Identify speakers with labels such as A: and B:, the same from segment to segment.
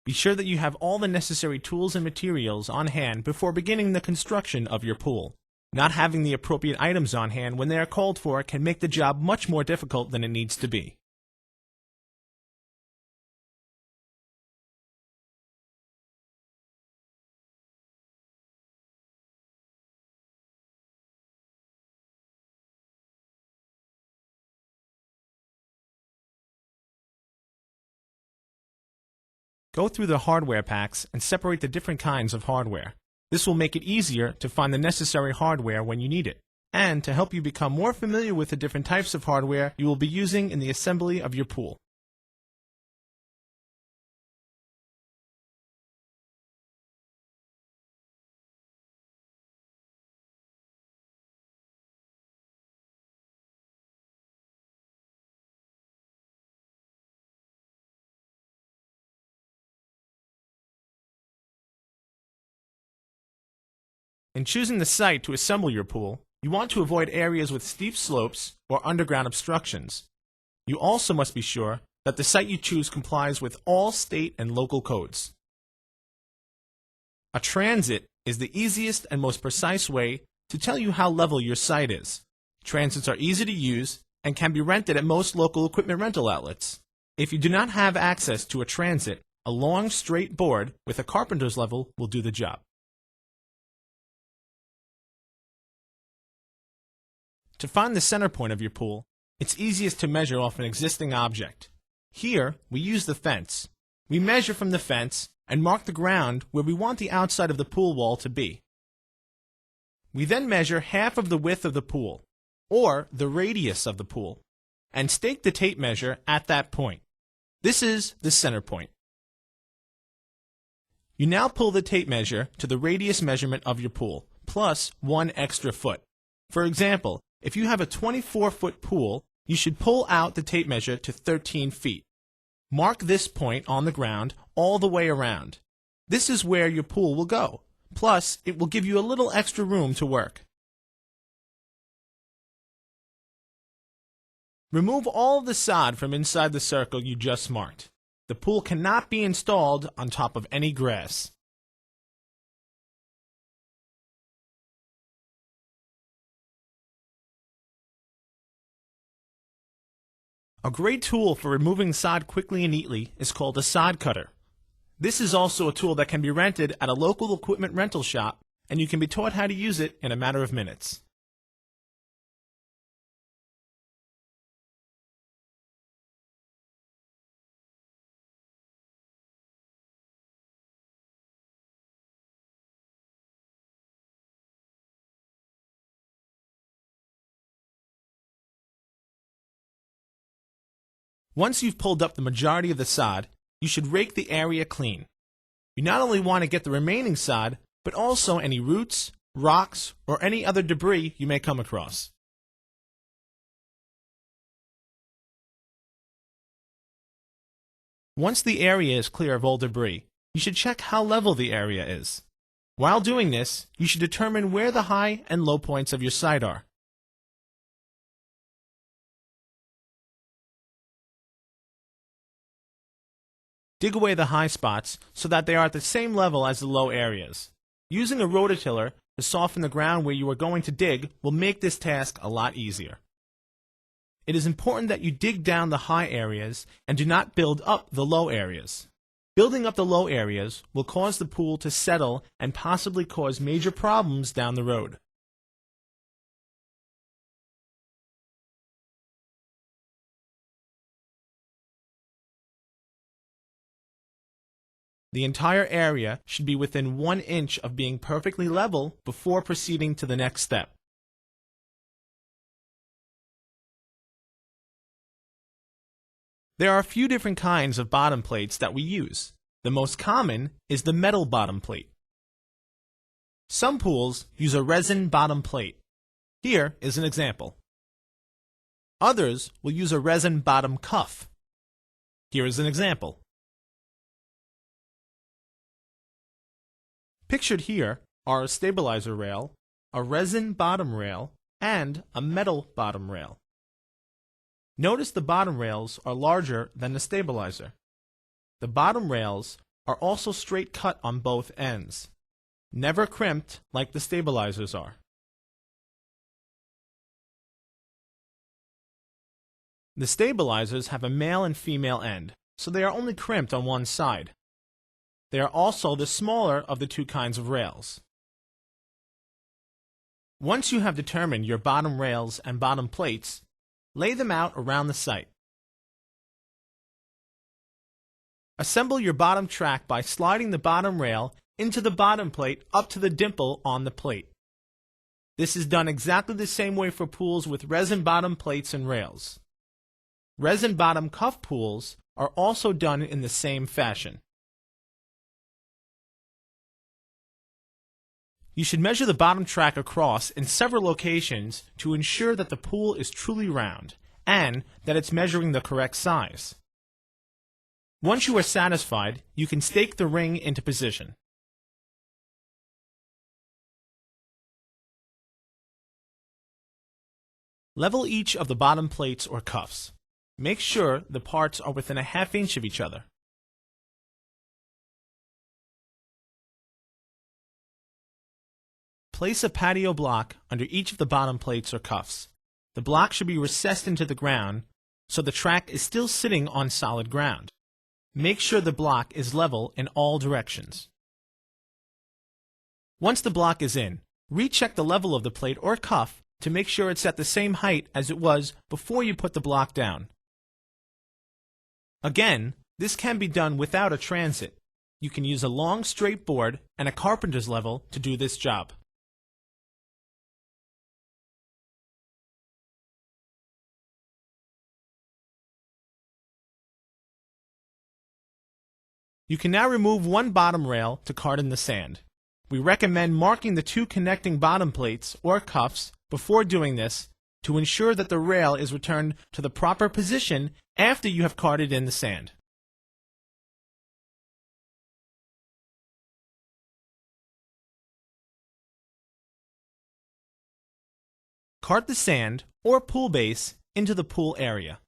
A: Be sure that you have all the necessary tools and materials on hand before beginning the construction of your pool. Not having the appropriate items on hand when they are called for can make the job much more difficult than it needs to be. Go through the hardware packs and separate the different kinds of hardware. This will make it easier to find the necessary hardware when you need it, and to help you become more familiar with the different types of hardware you will be using in the assembly of your pool. In choosing the site to assemble your pool, you want to avoid areas with steep slopes or underground obstructions. You also must be sure that the site you choose complies with all state and local codes. A transit is the easiest and most precise way to tell you how level your site is. Transits are easy to use and can be rented at most local equipment rental outlets. If you do not have access to a transit, a long straight board with a carpenter's level will do the job. To find the center point of your pool, it's easiest to measure off an existing object. Here, we use the fence. We measure from the fence and mark the ground where we want the outside of the pool wall to be. We then measure half of the width of the pool, or the radius of the pool, and stake the tape measure at that point. This is the center point. You now pull the tape measure to the radius measurement of your pool, plus 1 extra foot. For example, if you have a 24-foot pool, you should pull out the tape measure to 13 feet. Mark this point on the ground all the way around. This is where your pool will go. Plus, it will give you a little extra room to work. Remove all of the sod from inside the circle you just marked. The pool cannot be installed on top of any grass. A great tool for removing sod quickly and neatly is called a sod cutter. This is also a tool that can be rented at a local equipment rental shop, and you can be taught how to use it in a matter of minutes. Once you've pulled up the majority of the sod, you should rake the area clean. You not only want to get the remaining sod, but also any roots, rocks, or any other debris you may come across. Once the area is clear of all debris, you should check how level the area is. While doing this, you should determine where the high and low points of your site are. Dig away the high spots so that they are at the same level as the low areas. Using a rototiller to soften the ground where you are going to dig will make this task a lot easier. It is important that you dig down the high areas and do not build up the low areas. Building up the low areas will cause the pool to settle and possibly cause major problems down the road. The entire area should be within 1 inch of being perfectly level before proceeding to the next step. There are a few different kinds of bottom plates that we use. The most common is the metal bottom plate. Some pools use a resin bottom plate. Here is an example. Others will use a resin bottom cuff. Here is an example. Pictured here are a stabilizer rail, a resin bottom rail, and a metal bottom rail. Notice the bottom rails are larger than the stabilizer. The bottom rails are also straight cut on both ends, never crimped like the stabilizers are. The stabilizers have a male and female end, so they are only crimped on one side. They are also the smaller of the two kinds of rails. Once you have determined your bottom rails and bottom plates, lay them out around the site. Assemble your bottom track by sliding the bottom rail into the bottom plate up to the dimple on the plate. This is done exactly the same way for pools with resin bottom plates and rails. Resin bottom cuff pools are also done in the same fashion. You should measure the bottom track across in several locations to ensure that the pool is truly round and that it's measuring the correct size. Once you are satisfied, you can stake the ring into position. Level each of the bottom plates or cuffs. Make sure the parts are within a ½ inch of each other. Place a patio block under each of the bottom plates or cuffs. The block should be recessed into the ground so the track is still sitting on solid ground. Make sure the block is level in all directions. Once the block is in, recheck the level of the plate or cuff to make sure it's at the same height as it was before you put the block down. Again, this can be done without a transit. You can use a long straight board and a carpenter's level to do this job. You can now remove one bottom rail to cart in the sand. We recommend marking the two connecting bottom plates or cuffs before doing this to ensure that the rail is returned to the proper position after you have carted in the sand. Cart the sand or pool base into the pool area.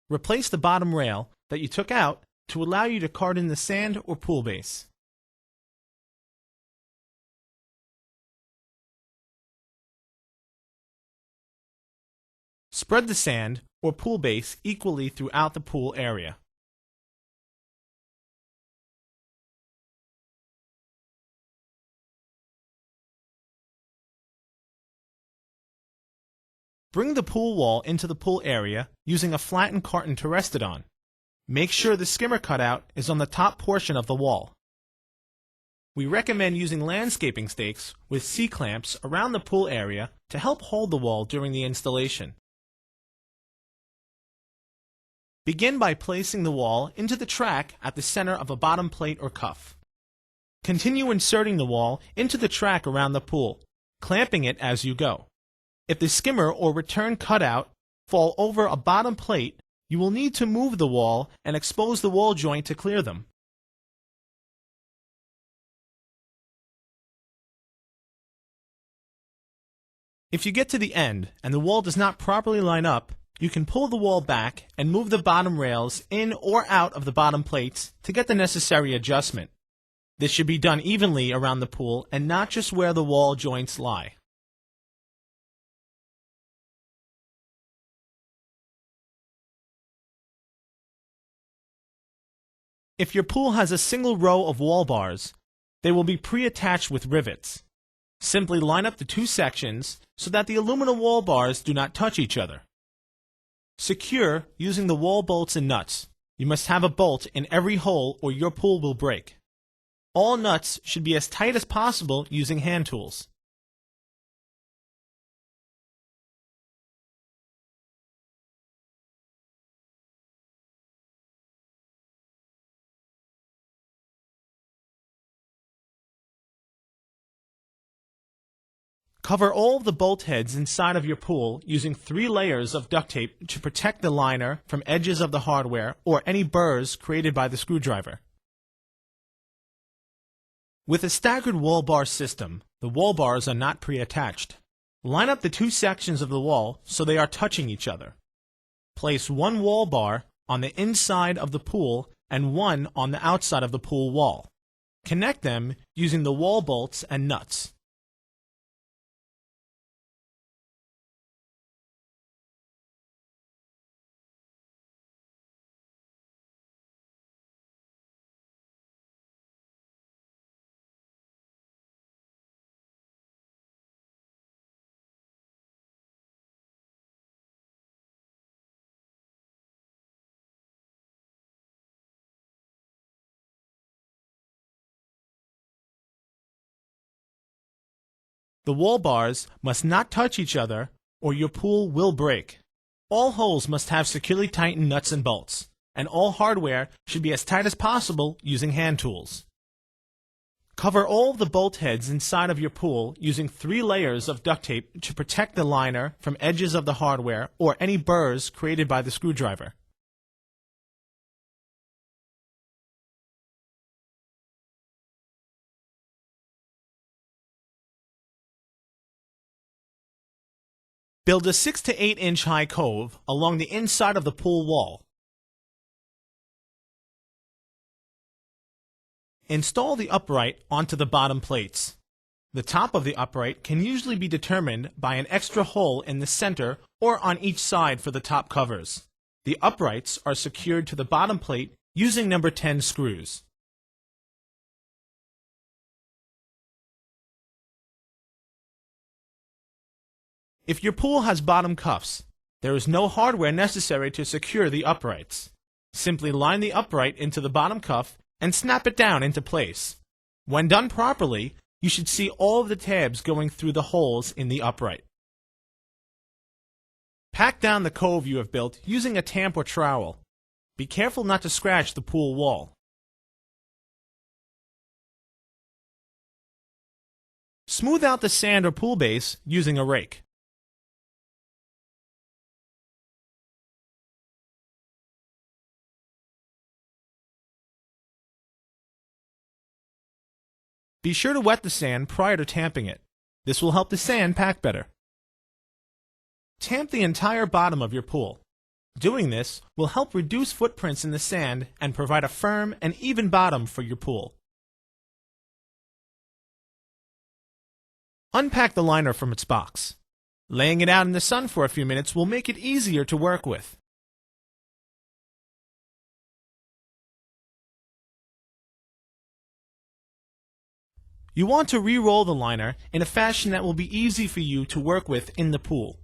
A: Replace the bottom rail that you took out to allow you to cart in the sand or pool base. Spread the sand or pool base equally throughout the pool area. Bring the pool wall into the pool area using a flattened carton to rest it on. Make sure the skimmer cutout is on the top portion of the wall. We recommend using landscaping stakes with C-clamps around the pool area to help hold the wall during the installation. Begin by placing the wall into the track at the center of a bottom plate or cuff. Continue inserting the wall into the track around the pool, clamping it as you go. If the skimmer or return cutout fall over a bottom plate, you will need to move the wall and expose the wall joint to clear them. If you get to the end and the wall does not properly line up, you can pull the wall back and move the bottom rails in or out of the bottom plates to get the necessary adjustment. This should be done evenly around the pool and not just where the wall joints lie. If your pool has a single row of wall bars, they will be pre-attached with rivets. Simply line up the two sections so that the aluminum wall bars do not touch each other. Secure using the wall bolts and nuts. You must have a bolt in every hole or your pool will break. All nuts should be as tight as possible using hand tools. Cover all of the bolt heads inside of your pool using 3 layers of duct tape to protect the liner from edges of the hardware or any burrs created by the screwdriver. With a staggered wall bar system, the wall bars are not pre-attached. Line up the two sections of the wall so they are touching each other. Place one wall bar on the inside of the pool and one on the outside of the pool wall. Connect them using the wall bolts and nuts. The wall bars must not touch each other or your pool will break. All holes must have securely tightened nuts and bolts, and all hardware should be as tight as possible using hand tools. Cover all of the bolt heads inside of your pool using 3 layers of duct tape to protect the liner from edges of the hardware or any burrs created by the screwdriver. Build a 6 to 8 inch high cove along the inside of the pool wall. Install the upright onto the bottom plates. The top of the upright can usually be determined by an extra hole in the center or on each side for the top covers. The uprights are secured to the bottom plate using number 10 screws. If your pool has bottom cuffs, there is no hardware necessary to secure the uprights. Simply line the upright into the bottom cuff and snap it down into place. When done properly, you should see all of the tabs going through the holes in the upright. Pack down the cove you have built using a tamp or trowel. Be careful not to scratch the pool wall. Smooth out the sand or pool base using a rake. Be sure to wet the sand prior to tamping it. This will help the sand pack better. Tamp the entire bottom of your pool. Doing this will help reduce footprints in the sand and provide a firm and even bottom for your pool. Unpack the liner from its box. Laying it out in the sun for a few minutes will make it easier to work with. You want to re-roll the liner in a fashion that will be easy for you to work with in the pool.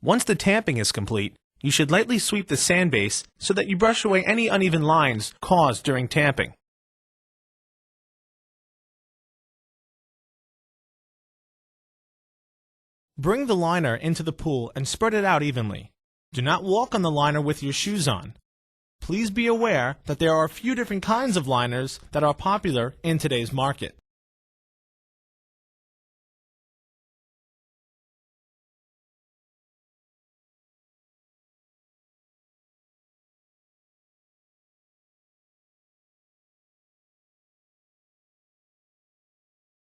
A: Once the tamping is complete, you should lightly sweep the sand base so that you brush away any uneven lines caused during tamping. Bring the liner into the pool and spread it out evenly. Do not walk on the liner with your shoes on. Please be aware that there are a few different kinds of liners that are popular in today's market.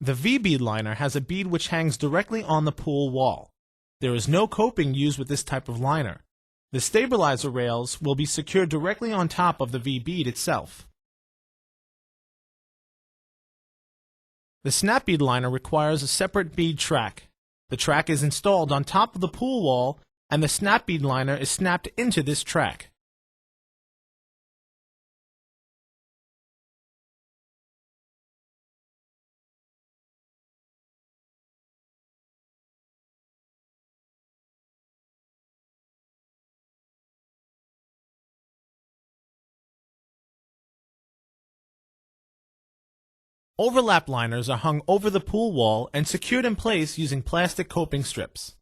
A: The V-bead liner has a bead which hangs directly on the pool wall. There is no coping used with this type of liner. The stabilizer rails will be secured directly on top of the V-bead itself. The snap bead liner requires a separate bead track. The track is installed on top of the pool wall and the snap bead liner is snapped into this track. Overlap liners are hung over the pool wall and secured in place using plastic coping strips.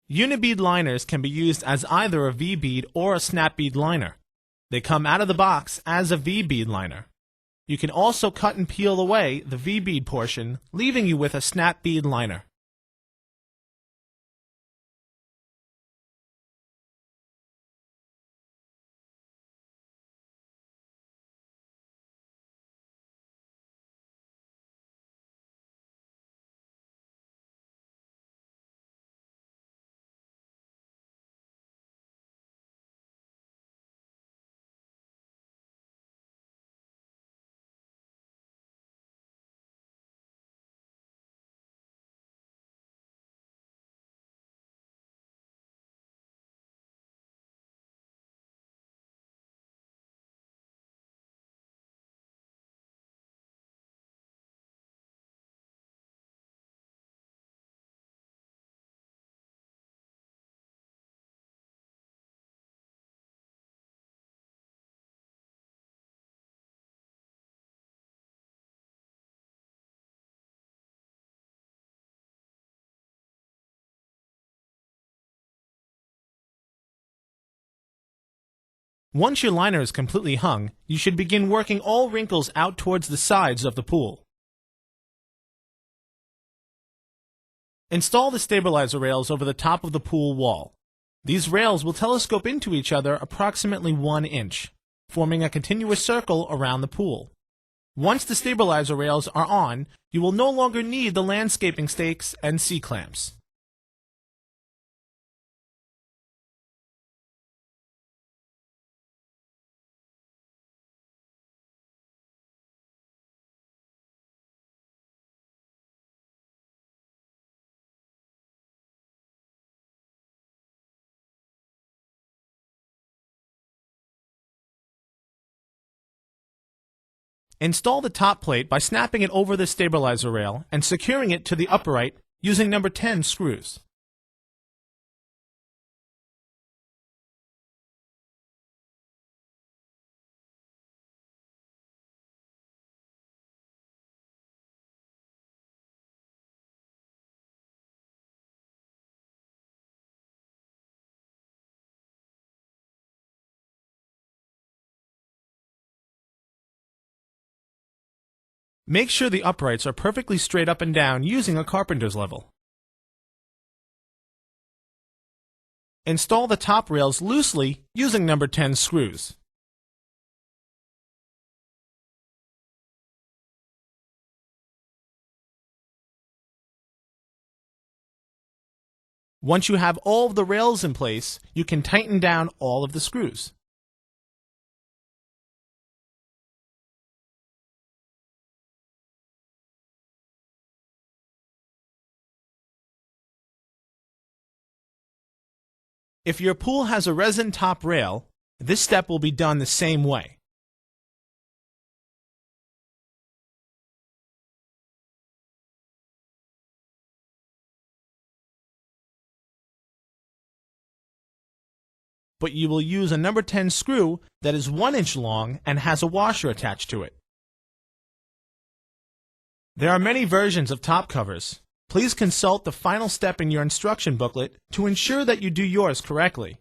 A: Unibead liners can be used as either a V-bead or a snap bead liner. They come out of the box as a V-bead liner. You can also cut and peel away the V-bead portion, leaving you with a snap bead liner. Once your liner is completely hung, you should begin working all wrinkles out towards the sides of the pool. Install the stabilizer rails over the top of the pool wall. These rails will telescope into each other approximately 1 inch, forming a continuous circle around the pool. Once the stabilizer rails are on, you will no longer need the landscaping stakes and C-clamps. Install the top plate by snapping it over the stabilizer rail and securing it to the upright using number 10 screws. Make sure the uprights are perfectly straight up and down using a carpenter's level. Install the top rails loosely using number 10 screws. Once you have all of the rails in place, you can tighten down all of the screws. If your pool has a resin top rail, this step will be done the same way. But you will use a number 10 screw that is 1 inch long and has a washer attached to it. There are many versions of top covers. Please consult the final step in your instruction booklet to ensure that you do yours correctly.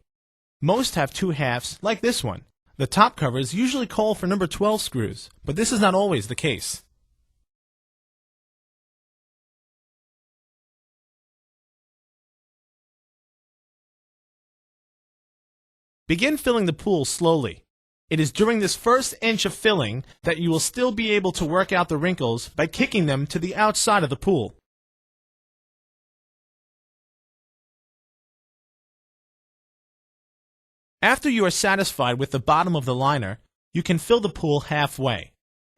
A: Most have 2 halves, like this one. The top covers usually call for number 12 screws, but this is not always the case. Begin filling the pool slowly. It is during this first inch of filling that you will still be able to work out the wrinkles by kicking them to the outside of the pool. After you are satisfied with the bottom of the liner, you can fill the pool halfway.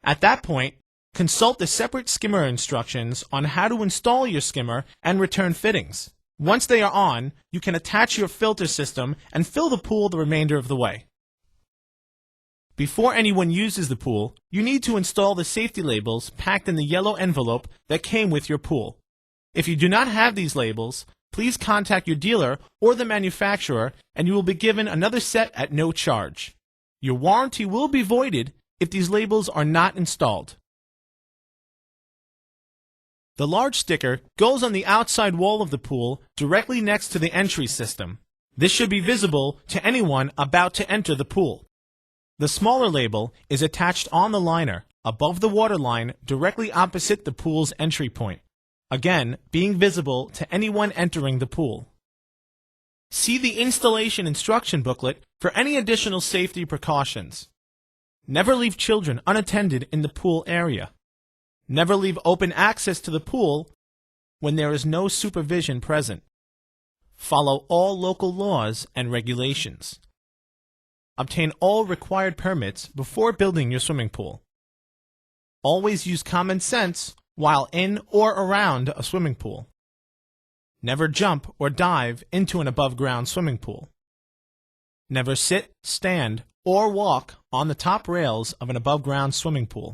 A: At that point, consult the separate skimmer instructions on how to install your skimmer and return fittings. Once they are on, you can attach your filter system and fill the pool the remainder of the way. Before anyone uses the pool, you need to install the safety labels packed in the yellow envelope that came with your pool. If you do not have these labels, please contact your dealer or the manufacturer and you will be given another set at no charge. Your warranty will be voided if these labels are not installed. The large sticker goes on the outside wall of the pool directly next to the entry system. This should be visible to anyone about to enter the pool. The smaller label is attached on the liner, above the waterline directly opposite the pool's entry point, again being visible to anyone entering the pool. See the installation instruction booklet for any additional safety precautions. Never leave children unattended in the pool area. Never leave open access to the pool when there is no supervision present. Follow all local laws and regulations. Obtain all required permits before building your swimming pool. Always use common sense while in or around a swimming pool. Never jump or dive into an above-ground swimming pool. Never sit, stand, or walk on the top rails of an above-ground swimming pool.